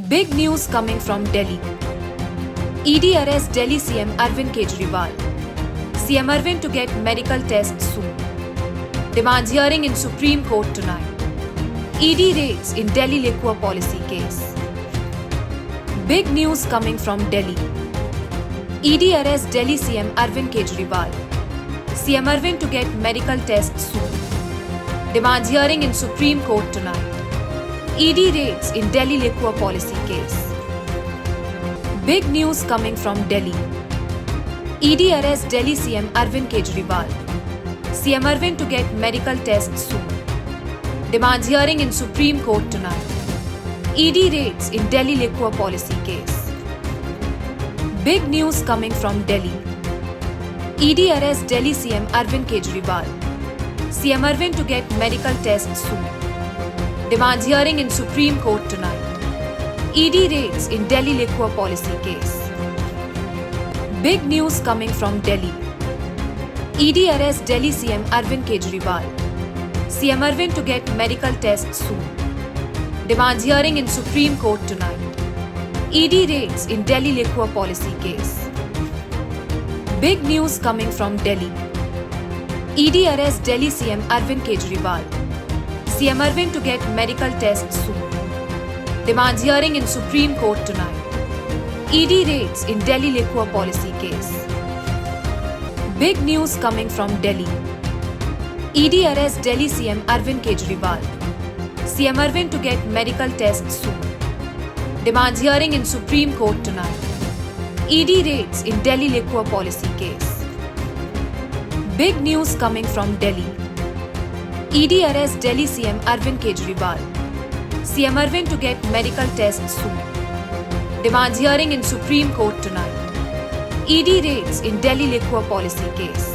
Big news coming from Delhi. ED arrests Delhi CM Arvind Kejriwal. CM Arvind to get medical tests soon. Demands hearing in Supreme Court tonight. ED raids in Delhi liquor policy case. Big news coming from Delhi. ED arrests Delhi CM Arvind Kejriwal. CM Arvind to get medical tests soon. Demands hearing in Supreme Court tonight. ED raids in Delhi liquor policy case. Big news coming from Delhi. ED arrests Delhi CM Arvind Kejriwal. CM Arvind to get medical tests soon. Demands hearing in Supreme Court tonight. ED raids in Delhi liquor policy case. Big news coming from Delhi. ED arrests Delhi CM Arvind Kejriwal. CM Arvind to get medical tests soon. Demands hearing in Supreme Court tonight. ED raids in Delhi liquor policy case. Big news coming from Delhi. ED arrests Delhi CM Arvind Kejriwal. CM Arvind to get medical tests soon. Demands hearing in Supreme Court tonight. ED raids in Delhi liquor policy case. Big news coming from Delhi. ED arrests Delhi CM Arvind Kejriwal. CM Arvind to get medical tests soon. Demands hearing in Supreme Court tonight. ED raids in Delhi liquor policy case. Big news coming from Delhi. ED arrests Delhi CM Arvind Kejriwal. CM Arvind to get medical tests soon. Demands hearing in Supreme Court tonight. ED raids in Delhi liquor policy case. Big news coming from Delhi. ED arrests Delhi CM Arvind Kejriwal. CM Arvind to get medical tests soon. Demands hearing in Supreme Court tonight. ED raids in Delhi liquor policy case.